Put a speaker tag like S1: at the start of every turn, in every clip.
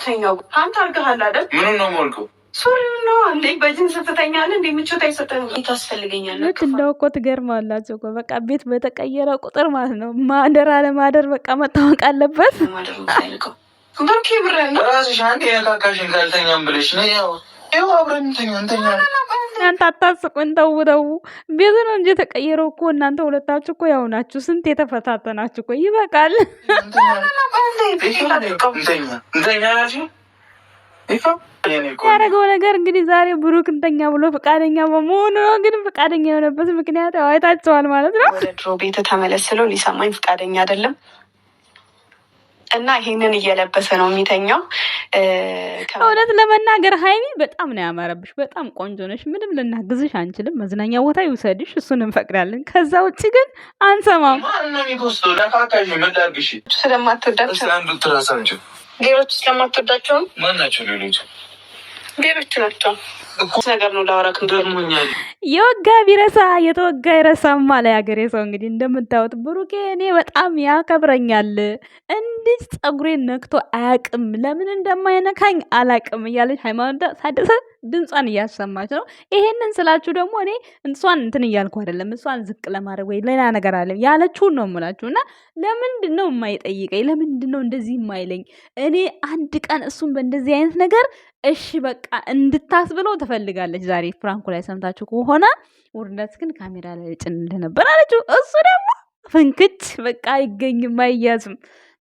S1: ተኛው አንተ አርገሃል አይደል? ምን ነው ሞልኩ ሱሪው ነው እንዴ? በጅንስ ትተኛለህ እንዴ? ምቾት አይሰጥህም? ታስፈልገኛለህ።
S2: ልክ እንደው እኮ ትገርማላችሁ እኮ በቃ ቤት በተቀየረ ቁጥር ማለት ነው ማደር አለማደር በቃ መታወቅ አለበት።
S1: ብሩኬ ብረን ራስሽ አንድ የነካካሽን ካልተኛም ብለሽ ነው ያው አብረን እንተኛ
S2: እናንተ አታስቁን። ተው ተው፣ ቤቱ ነው እንጂ የተቀየረው እኮ እናንተ ሁለታችሁ እኮ ያው ናችሁ። ስንት የተፈታተናችሁ እኮ ይበቃል። ያደረገው ነገር እንግዲህ ዛሬ ብሩክ እንተኛ ብሎ ፈቃደኛ በመሆኑ ነው። ግን ፈቃደኛ የሆነበት ምክንያት አይታችኋል ማለት ነው።
S1: ወደ ድሮ ቤት ተመለስለው ሊሰማኝ ፈቃደኛ አይደለም እና ይሄንን እየለበሰ ነው የሚተኛው።
S2: እውነት ለመናገር ሀይሚ በጣም ነው ያማረብሽ። በጣም ቆንጆ ነሽ። ምንም ልናግዝሽ አንችልም። መዝናኛ ቦታ ይውሰድሽ፣ እሱን እንፈቅዳለን። ከዛ ውጭ ግን አንሰማም።
S1: ስለማትወዳቸው ሌሎች ስለማትወዳቸው ማናቸው ሌሎች ናቸው ነገር ነው ላወራክ እንደርሞኛል።
S2: የወጋ ቢረሳ የተወጋ ይረሳማ ላይ ሀገሬ ሰው እንግዲህ እንደምታዩት ብሩኬ እኔ በጣም ያከብረኛል። እንዲህ ጸጉሬን ነክቶ አያቅም፣ ለምን እንደማይነካኝ አላቅም እያለች ሃይማኖት ታደሰ ድምጿን እያሰማች ነው። ይሄንን ስላችሁ ደግሞ እኔ እሷን እንትን እያልኩ አይደለም፣ እሷን ዝቅ ለማድረግ ወይ ሌላ ነገር አለ ያለችውን ነው የምላችሁ። እና ለምንድን ነው የማይጠይቀኝ? ለምንድን ነው እንደዚህ የማይለኝ? እኔ አንድ ቀን እሱን በእንደዚህ አይነት ነገር እሺ በቃ እንድታስብለው ትፈልጋለች። ዛሬ ፍራንኩ ላይ ሰምታችሁ ከሆነ ውርደት ግን ካሜራ ላይ ጭንልህ ነበር አለችው። እሱ ደግሞ ፍንክች በቃ አይገኝም አይያዝም።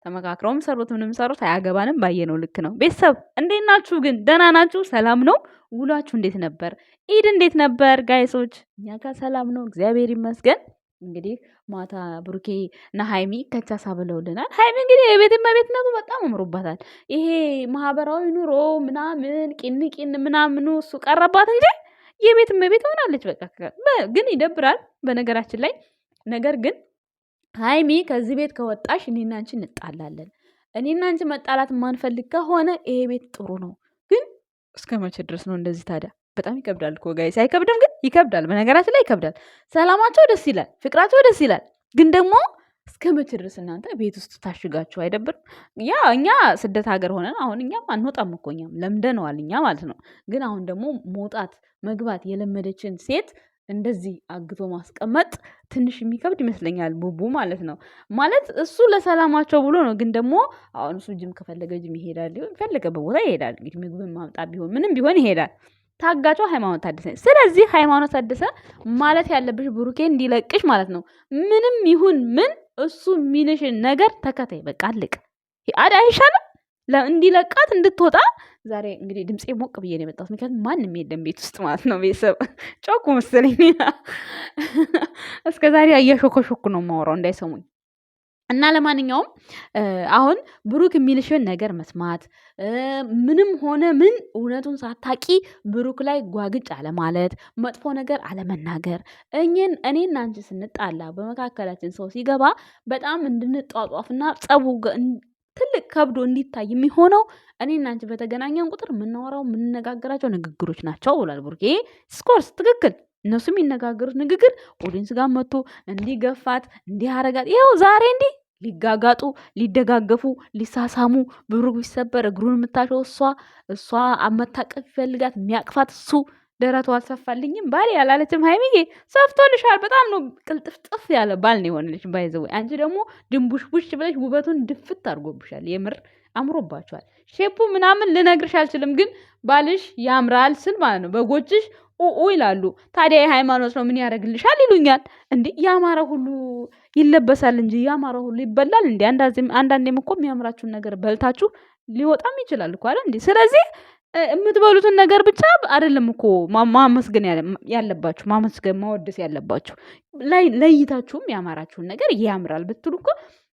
S2: ተመካክረውም ሰሩት ምንም ሰሩት አያገባንም። ባየነው ልክ ነው። ቤተሰብ እንዴት ናችሁ ግን? ደህና ናችሁ? ሰላም ነው? ውሏችሁ እንዴት ነበር? ኢድ እንዴት ነበር ጋይሶች? እኛ ጋር ሰላም ነው እግዚአብሔር ይመስገን። እንግዲህ ማታ ብሩኬ እና ሃይሚ ከቻሳ ብለውልናል። ሃይሚ እንግዲህ የቤት እመቤትነቱ በጣም አምሮባታል። ይሄ ማህበራዊ ኑሮ ምናምን ቂን ምናምኑ እሱ ቀረባት እንጂ የቤት እመቤት ሆናለች። በቃ ግን ይደብራል በነገራችን ላይ። ነገር ግን ሃይሚ ከዚህ ቤት ከወጣሽ እኔና አንቺ እንጣላለን። እኔና አንቺ መጣላት የማንፈልግ ከሆነ ይሄ ቤት ጥሩ ነው። ግን እስከ መቼ ድረስ ነው እንደዚህ ታዲያ? በጣም ይከብዳል እኮ ጋይስ። አይከብድም? ግን ይከብዳል። በነገራችን ላይ ይከብዳል። ሰላማቸው ደስ ይላል፣ ፍቅራቸው ደስ ይላል። ግን ደግሞ እስከ መቼ ድረስ እናንተ ቤት ውስጥ ታሽጋችሁ? አይደብርም? ያ እኛ ስደት ሀገር ሆነን አሁን እኛም አንወጣም እኮ እኛም ለምደነዋል እኛ ማለት ነው። ግን አሁን ደግሞ መውጣት መግባት የለመደችን ሴት እንደዚህ አግቶ ማስቀመጥ ትንሽ የሚከብድ ይመስለኛል። ቡቡ ማለት ነው ማለት እሱ ለሰላማቸው ብሎ ነው። ግን ደግሞ አሁን እሱ ጅም ከፈለገ ጅም ይሄዳል፣ ፈለገበት ቦታ ይሄዳል። እንግዲህ ምግብን ማምጣት ቢሆን ምንም ቢሆን ይሄዳል። ታጋጯ ሃይማኖት ታደሰ። ስለዚህ ሃይማኖት ታደሰ ማለት ያለብሽ ብሩኬ እንዲለቅሽ ማለት ነው። ምንም ይሁን ምን እሱ የሚልሽን ነገር ተከታይ። በቃ አለቅ አይሻልም? እንዲለቃት እንድትወጣ ዛሬ እንግዲህ ድምፄ ሞቅ ብዬ ነው የመጣሁት። ምክንያቱም ማንም የለም ቤት ውስጥ ማለት ነው። ቤተሰብ ጮኩ መሰለኝ። እስከ ዛሬ እያሾኮሾኩ ነው የማወራው እንዳይሰሙኝ። እና ለማንኛውም አሁን ብሩክ የሚልሽን ነገር መስማት፣ ምንም ሆነ ምን እውነቱን ሳታቂ ብሩክ ላይ ጓግጭ አለማለት፣ መጥፎ ነገር አለመናገር። እኔና አንቺ ስንጣላ በመካከላችን ሰው ሲገባ በጣም እንድንጧጧፍና ጸቡ ትልቅ ከብዶ እንዲታይ የሚሆነው እኔና አንቺ በተገናኘን ቁጥር የምናወራው የምንነጋገራቸው ንግግሮች ናቸው ብሏል ብሩኬ። ስኮርስ ትክክል። እነሱ የሚነጋገሩት ንግግር ኦዲንስ ጋር መጥቶ እንዲገፋት እንዲያረጋት፣ ይኸው ዛሬ እንዲህ ሊጋጋጡ ሊደጋገፉ ሊሳሳሙ፣ ብሩክ ቢሰበር እግሩን የምታሸው እሷ መታቀፍ ይፈልጋት የሚያቅፋት እሱ ደረቱ አልሰፋልኝም ባል ያላለችም። ሃይሚዬ ሰፍቶልሻል። በጣም ነው ቅልጥፍጥፍ ያለ ባል ነው የሆነልሽ። ባይዘው አንቺ ደግሞ ድንቡሽቡሽ ብለሽ ውበቱን ድፍት አድርጎብሻል። የምር አምሮባችኋል። ሼፑ ምናምን ልነግርሽ አልችልም፣ ግን ባልሽ ያምራል ስል ማለት ነው በጎችሽ ኡ ይላሉ። ታዲያ የሃይማኖት ነው ምን ያደርግልሻል ይሉኛል። እንዴ ያማረ ሁሉ ይለበሳል እንጂ ያማረ ሁሉ ይበላል እንዴ? አንዳንዴም እኮ የሚያምራችሁን ነገር በልታችሁ ሊወጣም ይችላል እኮ አይደል እንዴ? ስለዚህ የምትበሉትን ነገር ብቻ አይደለም እኮ ማመስገን ያለባችሁ፣ ማመስገን ማወደስ ያለባችሁ። ለይታችሁም ያማራችሁን ነገር ያምራል ብትሉ እኮ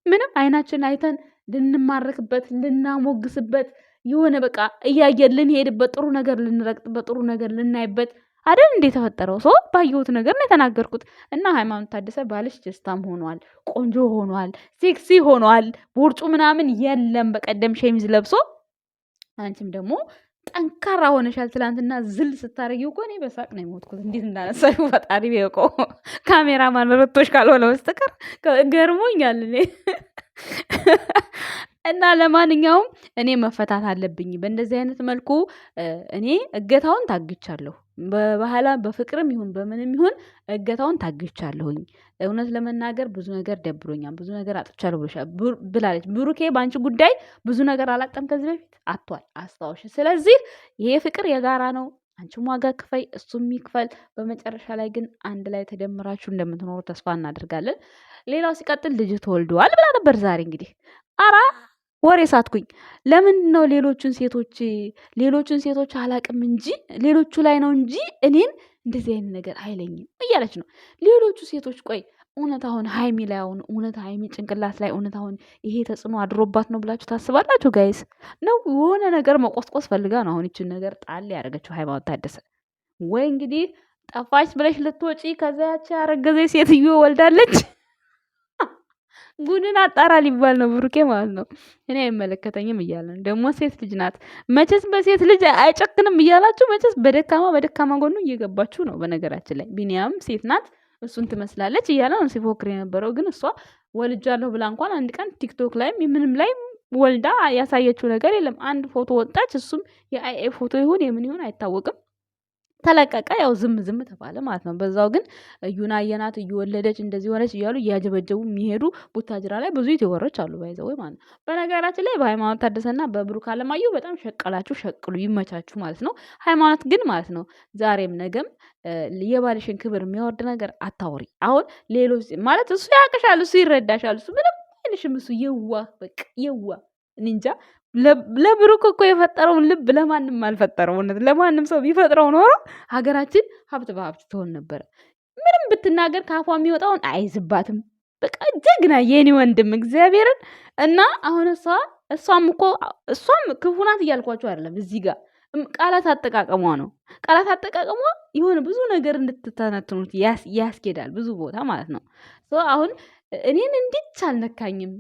S2: ምንም አይናችን አይተን ልንማረክበት ልናሞግስበት የሆነ በቃ እያየን ልንሄድበት ጥሩ ነገር ልንረግጥበት ጥሩ ነገር ልናይበት አይደል እንዴ የተፈጠረው። ሰው ባየሁት ነገር ነው የተናገርኩት። እና ሃይማኖት ታደሰ ባልሽ ጀስታም ሆኗል፣ ቆንጆ ሆኗል፣ ሴክሲ ሆኗል። ቦርጩ ምናምን የለም። በቀደም ሸሚዝ ለብሶ አንቺም ደግሞ ጠንካራ ሆነሻል። ትላንትና ዝል ስታረጊው እኮ እኔ በሳቅ ነው የሞትኩት። እንዴት እንዳነሳሽው ፈጣሪ ቢያውቀው። ካሜራማን ረቶሽ ካልሆነ በስተቀር ገርሞኛል እኔ እና ለማንኛውም እኔ መፈታት አለብኝ በእንደዚህ አይነት መልኩ እኔ እገታውን ታግቻለሁ። በባህላ በፍቅርም ይሁን በምንም ይሁን እገታውን ታግቻለሁኝ። እውነት ለመናገር ብዙ ነገር ደብሮኛል፣ ብዙ ነገር አጥቻለሁ ብላለች። ብሩኬ በአንቺ ጉዳይ ብዙ ነገር አላጣም፣ ከዚህ በፊት አጥቷል፣ አስታውሽ። ስለዚህ ይሄ ፍቅር የጋራ ነው። አንቺም ዋጋ ክፈይ፣ እሱም ይክፈል። በመጨረሻ ላይ ግን አንድ ላይ ተደምራችሁ እንደምትኖሩ ተስፋ እናደርጋለን። ሌላው ሲቀጥል ልጅ ተወልደዋል ብላ ነበር ዛሬ። እንግዲህ አራ ወሬ ሳትኩኝ። ለምን ነው ሌሎቹን ሴቶች አላቅም እንጂ ሌሎቹ ላይ ነው እንጂ እኔን እንደዚህ አይነት ነገር አይለኝም እያለች ነው። ሌሎቹ ሴቶች ቆይ እውነት አሁን ሀይሚ ላይ አሁን እውነት ሀይሚ ጭንቅላት ላይ እውነት አሁን ይሄ ተጽዕኖ አድሮባት ነው ብላችሁ ታስባላችሁ ጋይስ? ነው የሆነ ነገር መቆስቆስ ፈልጋ ነው አሁን ይችን ነገር ጣል ያደረገችው ሃይማኖት ታደሰ። ወይ እንግዲህ ጠፋች ብለሽ ልትወጪ ከዛ ያቺ ያረገዘ ሴትዮ ወልዳለች። ጉድን አጣራ ሊባል ነው ብሩኬ ማለት ነው። እኔ አይመለከተኝም እያለ ነው ደግሞ። ሴት ልጅ ናት መቼስ፣ በሴት ልጅ አይጨክንም እያላችሁ መቼስ በደካማ ጎኑ እየገባችሁ ነው። በነገራችን ላይ ቢኒያም ሴት ናት እሱን ትመስላለች እያለ ነው ሲፎክር የነበረው። ግን እሷ ወልጃለሁ ብላ እንኳን አንድ ቀን ቲክቶክ ላይም ምንም ላይ ወልዳ ያሳየችው ነገር የለም። አንድ ፎቶ ወጣች፣ እሱም የአይኤ ፎቶ ይሁን የምን ይሁን አይታወቅም። ተለቀቀ። ያው ዝም ተባለ ማለት ነው። በዛው ግን እዩና አየናት እየወለደች እንደዚህ ሆነች እያሉ እያጀበጀቡ የሚሄዱ ቡታጅራ ላይ ብዙ ዩቲዩበሮች አሉ ባይዘው ማለት ነው። በነገራችን ላይ በሃይማኖት ታደሰና በብሩክ አለማየሁ በጣም ሸቅሉ ይመቻችሁ ማለት ነው። ሃይማኖት ግን ማለት ነው ዛሬም ነገም የባልሽን ክብር የሚያወርድ ነገር አታውሪ። አሁን ሌሎች ማለት እሱ ያቅሻል፣ እሱ ይረዳሻል፣ እሱ ምንም አይልሽም። እሱ በቃ እንጃ ለብሩክ እኮ የፈጠረውን ልብ ለማንም አልፈጠረው። እውነት ለማንም ሰው ቢፈጥረው ኖሮ ሀገራችን ሀብት በሀብት ትሆን ነበረ። ምንም ብትናገር ከአፏ የሚወጣውን አይዝባትም። በቃ ጀግና የኔ ወንድም እግዚአብሔርን። እና አሁን እሷም ክፉ ናት እያልኳቸው አይደለም። እዚህ ጋር ቃላት አጠቃቀሟ ነው። ቃላት አጠቃቀሟ የሆነ ብዙ ነገር እንድትተነትኑት ያስኬዳል፣ ብዙ ቦታ ማለት ነው። አሁን እኔን እንዲች አልነካኝም።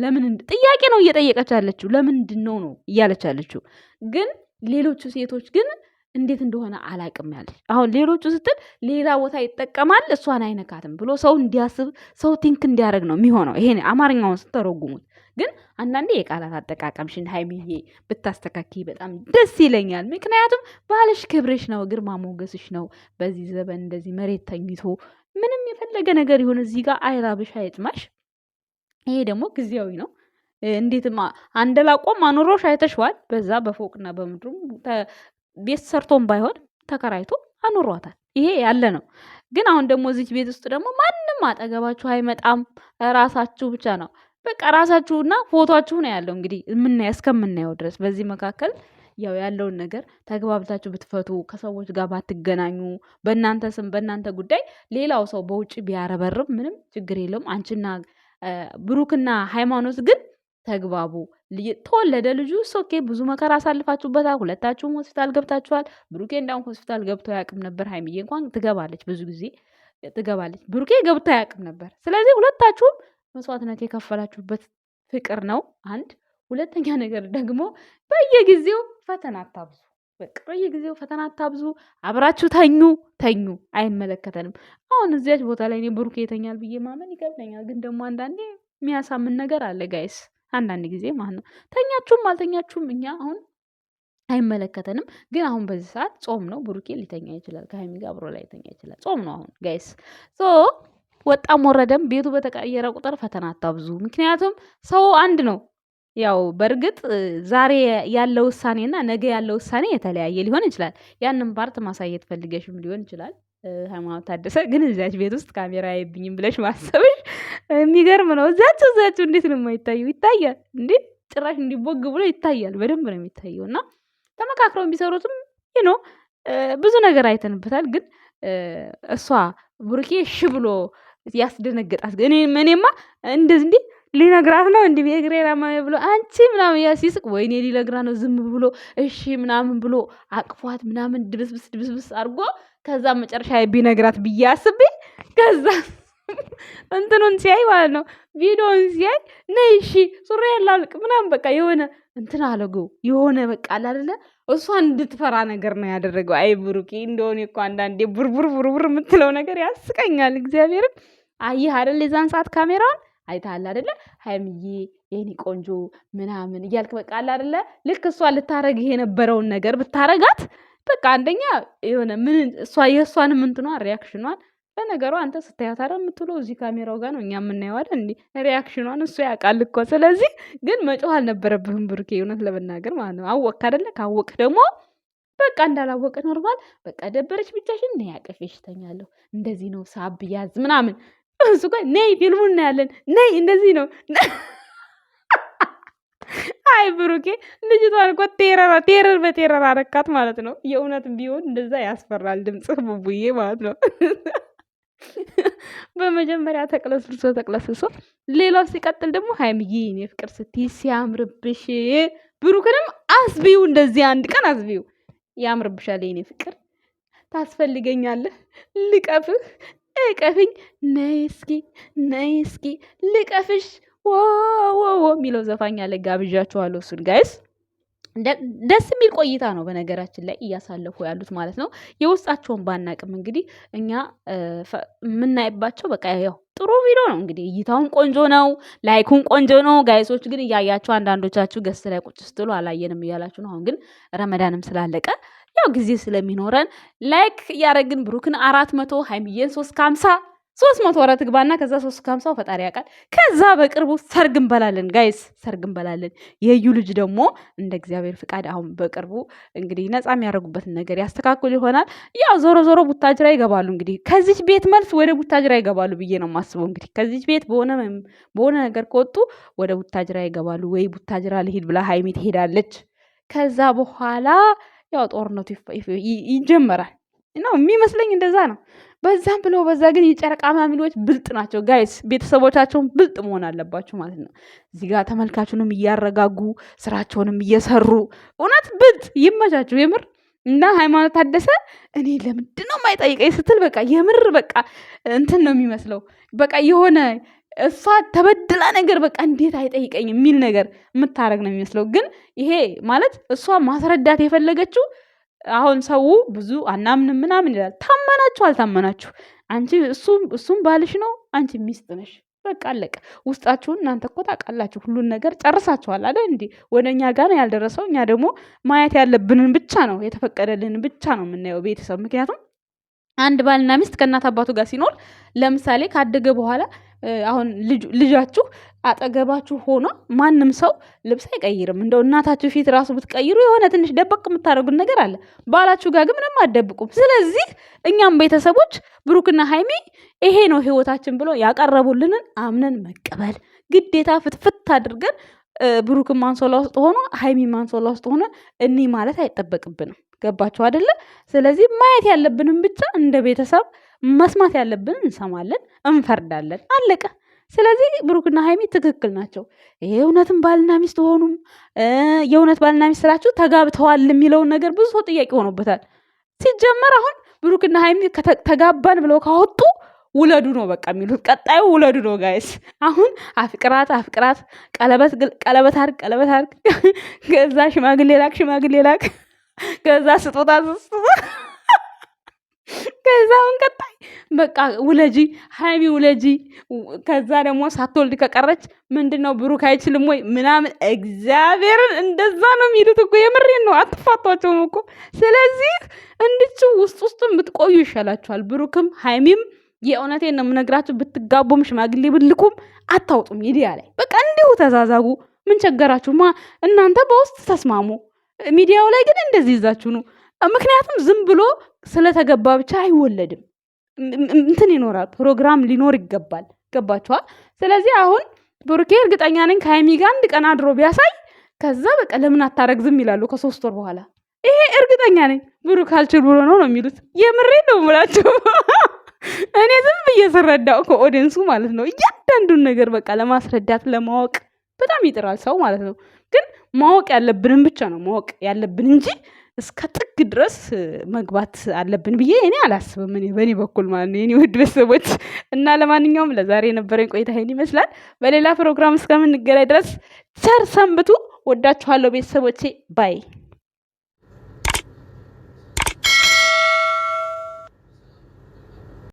S2: ለምን ጥያቄ ነው እየጠየቀች ያለችው። ለምንድን ነው እያለች ያለችው። ግን ሌሎቹ ሴቶች ግን እንዴት እንደሆነ አላቅም ያለች። አሁን ሌሎቹ ስትል ሌላ ቦታ ይጠቀማል፣ እሷን አይነካትም ብሎ ሰው እንዲያስብ ሰው ቲንክ እንዲያደርግ ነው የሚሆነው። ይሄ አማርኛውን ስተረጉሙት። ግን አንዳንዴ የቃላት አጠቃቀምሽን ሀይሚዬ ብታስተካኪ በጣም ደስ ይለኛል። ምክንያቱም ባልሽ ክብርሽ ነው፣ ግርማ ሞገስሽ ነው። በዚህ ዘበን እንደዚህ መሬት ተኝቶ ምንም የፈለገ ነገር ይሁን እዚህ ጋር አይራብሽ፣ አይጥማሽ። ይሄ ደግሞ ጊዜያዊ ነው። እንዴትማ አንደላቆም አኑሮሽ አይተሽዋል። በዛ በፎቅና በምድሩም ቤት ሰርቶም ባይሆን ተከራይቶ አኑሯታል። ይሄ ያለ ነው። ግን አሁን ደግሞ እዚች ቤት ውስጥ ደግሞ ማንም አጠገባችሁ አይመጣም። ራሳችሁ ብቻ ነው በቃ ራሳችሁና ፎቶአችሁ ነው ያለው። እንግዲህ እስከምናየው ድረስ በዚህ መካከል ያው ያለውን ነገር ተግባብታችሁ ብትፈቱ፣ ከሰዎች ጋር ባትገናኙ፣ በእናንተ ስም በእናንተ ጉዳይ ሌላው ሰው በውጭ ቢያረበርብ ምንም ችግር የለውም። አንቺና ብሩክና ሃይማኖት ግን ተግባቡ። ተወለደ ልጁ ሶኬ ብዙ መከራ አሳልፋችሁበታል። ሁለታችሁም ሆስፒታል ገብታችኋል። ብሩኬ እንዳውም ሆስፒታል ገብቶ አያውቅም ነበር። ሃይሚዬ እንኳን ትገባለች፣ ብዙ ጊዜ ትገባለች። ብሩኬ ገብቶ አያውቅም ነበር። ስለዚህ ሁለታችሁም መስዋዕትነት የከፈላችሁበት ፍቅር ነው። አንድ ሁለተኛ ነገር ደግሞ በየጊዜው ፈተና አታብዙ። በቃ በየጊዜው ፈተና አታብዙ። አብራችሁ ተኙ። አይመለከተንም። አሁን እዚያች ቦታ ላይ እኔ ብሩኬ የተኛል ብዬ ማመን ይከብደኛል። ግን ደግሞ አንዳንዴ የሚያሳምን ነገር አለ ጋይስ፣ አንዳንድ ጊዜ ማለት ነው። ተኛችሁም አልተኛችሁም እኛ አሁን አይመለከተንም። ግን አሁን በዚህ ሰዓት ጾም ነው። ብሩኬ ሊተኛ ይችላል፣ ከሀይሚ ጋር አብሮ ላይ ሊተኛ ይችላል። ጾም ነው አሁን ጋይስ። ወጣም ወረደም ቤቱ በተቀየረ ቁጥር ፈተና አታብዙ። ምክንያቱም ሰው አንድ ነው። ያው በእርግጥ ዛሬ ያለው ውሳኔና ነገ ያለው ውሳኔ የተለያየ ሊሆን ይችላል። ያንን ፓርት ማሳየት ፈልገሽም ሊሆን ይችላል። ሃይማኖት ታደሰ ግን እዚያች ቤት ውስጥ ካሜራ አይብኝም ብለሽ ማሰብሽ የሚገርም ነው። እዛችሁ እንዴት ነው የማይታየው? ይታያል እንዴ! ጭራሽ እንዲቦግ ብሎ ይታያል። በደንብ ነው የሚታየው። እና ተመካክረው የሚሰሩትም ነው። ብዙ ነገር አይተንበታል። ግን እሷ ብሩኬ እሺ ብሎ ያስደነገጣት እኔማ እንደዚህ እንዴ ሊነግራት ነው እንዲህ የግሬራ ብሎ አንቺ ምናምን ያሲስቅ ወይኔ ሊነግራት ነው ዝም ብሎ እሺ ምናምን ብሎ አቅፏት ምናምን ድብስብስ አድርጎ ከዛ መጨረሻ ቢነግራት ብዬ አስቤ ከዛ እንትኑን ሲያይ ማለት ነው ቪዲዮን ሲያይ ነይ እሺ ሱሪ ያላልቅ ምናምን በቃ የሆነ እንትን አለገው የሆነ በቃ አይደለ እሷን እንድትፈራ ነገር ነው ያደረገው። አይ ብሩኬ እንደሆነ እኮ አንዳንዴ ቡርቡር የምትለው ነገር ያስቀኛል። እግዚአብሔርን አየህ አይደል የዛን ሰዓት ካሜራውን አይተሃል አይደለ? ሀይሚዬ የኔ ቆንጆ ምናምን እያልክ በቃ አለ አይደለ? ልክ እሷ ልታረግ የነበረውን ነገር ብታረጋት በቃ አንደኛ የሆነ ምን እሷ የእሷንም እንትኗ ሪያክሽኗን በነገሩ አንተ ስታያት አይደል የምትውለው እዚህ ካሜራው ጋር ነው እኛ የምናየው አይደል እንዴ? ሪያክሽኗን እሱ ያውቃል እኮ። ስለዚህ ግን መጮህ አልነበረብህም ብሩኬ፣ እውነት ለመናገር ማለት ነው። አወቅክ አይደለ? ካወቅ ደግሞ በቃ እንዳላወቀ ኖርማል በቃ ደበረች ብቻሽን ነይ አቅፌሽ ተኛለሁ፣ እንደዚህ ነው ሳብ ያዝ ምናምን እሱ ጋር ነይ ፊልሙን እናያለን፣ ነይ እንደዚህ ነው። አይ ብሩኬ ልጅቷን እኮ ቴረር በቴረር አረካት ማለት ነው። የእውነት ቢሆን እንደዛ ያስፈራል ድምፅህ ቡቡዬ ማለት ነው። በመጀመሪያ ተቅለስልሶ ሌላው ሲቀጥል ደግሞ ሀይሚዬ የኔ ፍቅር ስትይ ሲያምርብሽ፣ ብሩክንም አስቢው እንደዚህ አንድ ቀን አስቢው፣ ያምርብሻል የኔ ፍቅር፣ ታስፈልገኛለህ፣ ልቀፍህ፣ እቀፍኝ፣ ነይ እስኪ ልቀፍሽ ወወወ የሚለው ዘፋኝ አለ፣ ጋብዣችኋለሁ እሱን ጋይስ። ደስ የሚል ቆይታ ነው በነገራችን ላይ እያሳለፉ ያሉት ማለት ነው። የውስጣቸውን ባናቅም እንግዲህ እኛ የምናይባቸው በቃ ያው ጥሩ ቪዲዮ ነው እንግዲህ፣ እይታውን ቆንጆ ነው፣ ላይኩን ቆንጆ ነው። ጋይሶች ግን እያያችሁ አንዳንዶቻችሁ ገስ ላይ ቁጭ ስትሉ አላየንም እያላችሁ ነው። አሁን ግን ረመዳንም ስላለቀ ያው ጊዜ ስለሚኖረን ላይክ እያደረግን ብሩክን 400 ሀይሚዬን 350 ወረ ትግባና ከዛ 350 ፈጣሪ ያውቃል። ከዛ በቅርቡ ሰርግ እንበላለን ጋይስ፣ ሰርግ እንበላለን። የዩ ልጅ ደግሞ እንደ እግዚአብሔር ፍቃድ አሁን በቅርቡ እንግዲህ ነፃ የሚያደርጉበትን ነገር ያስተካክሉ ይሆናል። ያው ዞሮ ዞሮ ቡታጅራ ይገባሉ። እንግዲህ ከዚች ቤት መልስ ወደ ቡታጅራ ይገባሉ ብዬ ነው የማስበው። እንግዲህ ከዚች ቤት በሆነ ነገር ከወጡ ወደ ቡታጅራ ይገባሉ። ወይ ቡታጅራ ልሂድ ብላ ሀይሚ ትሄዳለች። ከዛ በኋላ ያው ጦርነቱ ይጀመራል ነው የሚመስለኝ፣ እንደዛ ነው። በዛም ብለው በዛ ግን የጨረቃ ፋሚሊዎች ብልጥ ናቸው ጋይስ። ቤተሰቦቻቸውን ብልጥ መሆን አለባቸው ማለት ነው። እዚህ ጋር ተመልካቹንም እያረጋጉ ስራቸውንም እየሰሩ እውነት ብልጥ ይመቻቸው የምር። እና ሃይማኖት ታደሰ እኔ ለምንድን ነው የማይጠይቀኝ ስትል በቃ የምር በቃ እንትን ነው የሚመስለው። በቃ የሆነ እሷ ተበድላ ነገር በቃ እንዴት አይጠይቀኝ የሚል ነገር የምታረግ ነው የሚመስለው። ግን ይሄ ማለት እሷ ማስረዳት የፈለገችው አሁን ሰው ብዙ አናምንም ምናምን ይላል። ታመናችሁ አልታመናችሁ አንቺ እሱም ባልሽ ነው፣ አንቺ ሚስት ነሽ። በቃ አለቀ። ውስጣችሁን እናንተ እኮ ታውቃላችሁ። ሁሉን ነገር ጨርሳችኋል አይደል? እንዴ ወደ እኛ ጋር ነው ያልደረሰው። እኛ ደግሞ ማየት ያለብንን ብቻ ነው የተፈቀደልንን ብቻ ነው የምናየው ቤተሰብ። ምክንያቱም አንድ ባልና ሚስት ከእናት አባቱ ጋር ሲኖር ለምሳሌ ካደገ በኋላ አሁን ልጃችሁ አጠገባችሁ ሆኖ ማንም ሰው ልብስ አይቀይርም። እንደው እናታችሁ ፊት ራሱ ብትቀይሩ የሆነ ትንሽ ደበቅ የምታደርጉት ነገር አለ። ባላችሁ ጋር ግን ምንም አትደብቁም። ስለዚህ እኛም ቤተሰቦች ብሩክና ሀይሚ ይሄ ነው ህይወታችን ብሎ ያቀረቡልንን አምነን መቀበል ግዴታ፣ ፍትፍት አድርገን ብሩክን ማንሶላ ውስጥ ሆኖ ሀይሚ ማንሶላ ውስጥ ሆኖ እኒ ማለት አይጠበቅብንም። ገባችሁ አይደለ? ስለዚህ ማየት ያለብንም ብቻ እንደ ቤተሰብ መስማት ያለብን እንሰማለን፣ እንፈርዳለን። አለቀ። ስለዚህ ብሩክና ሀይሚ ትክክል ናቸው። ይሄ እውነትም ባልና ሚስት ሆኑም የእውነት ባልና ሚስት ስላችሁ ተጋብተዋል የሚለውን ነገር ብዙ ሰው ጥያቄ ሆኖበታል። ሲጀመር አሁን ብሩክና ሀይሚ ተጋባን ብለው ካወጡ ውለዱ ነው በቃ የሚሉት። ቀጣዩ ውለዱ ነው ጋይስ። አሁን አፍቅራት ቀለበት አርግ ከዛ ሽማግሌ ላክ ከዛ ስጦታ ከዛ አሁን ቀጣይ በቃ ውለጂ ሀይሚ ውለጂ። ከዛ ደግሞ ሳትወልድ ከቀረች ምንድነው ብሩክ አይችልም ወይ ምናምን። እግዚአብሔርን እንደዛ ነው የሚሉት እኮ የምሬን ነው። አትፋቷቸውም እኮ። ስለዚህ እንድችው ውስጡን ብትቆዩ ይሻላችኋል። ብሩክም ሀይሚም የእውነቴን ነው የምነግራችሁ። ብትጋቡም ሽማግሌ ብልኩም አታውጡም ሚዲያ ላይ። በቃ እንዲሁ ተዛዛጉ። ምን ቸገራችሁማ እናንተ? በውስጥ ተስማሙ። ሚዲያው ላይ ግን እንደዚህ ይዛችሁ ነው። ምክንያቱም ዝም ብሎ ስለተገባ ብቻ አይወለድም። እንትን ይኖራል፣ ፕሮግራም ሊኖር ይገባል። ገባችኋል? ስለዚህ አሁን ብሩኬ እርግጠኛ ነኝ ከሀይሚ ጋር አንድ ቀን አድሮ ቢያሳይ ከዛ በቃ ለምን አታረግዝም ይላሉ ከ3 ወር በኋላ። ይሄ እርግጠኛ ነኝ ብሩክ አልችል ብሎ ነው የሚሉት። የምሬን ነው የምላቸው። እኔ ዝም ብዬ ስረዳው ከኦዲየንሱ ማለት ነው እያንዳንዱን ነገር በቃ ለማስረዳት ለማወቅ በጣም ይጥራል ሰው ማለት ነው። ግን ማወቅ ያለብንን ብቻ ነው ማወቅ ያለብን እንጂ እስከ ጥግ ድረስ መግባት አለብን ብዬ እኔ አላስብም። በእኔ በኩል ማለት ነው የኔ ውድ ቤተሰቦች። እና ለማንኛውም ለዛሬ የነበረኝ ቆይታ ይሄን ይመስላል። በሌላ ፕሮግራም እስከምንገናኝ ድረስ ቸር ሰንብቱ። ወዳችኋለሁ ቤተሰቦቼ። ባይ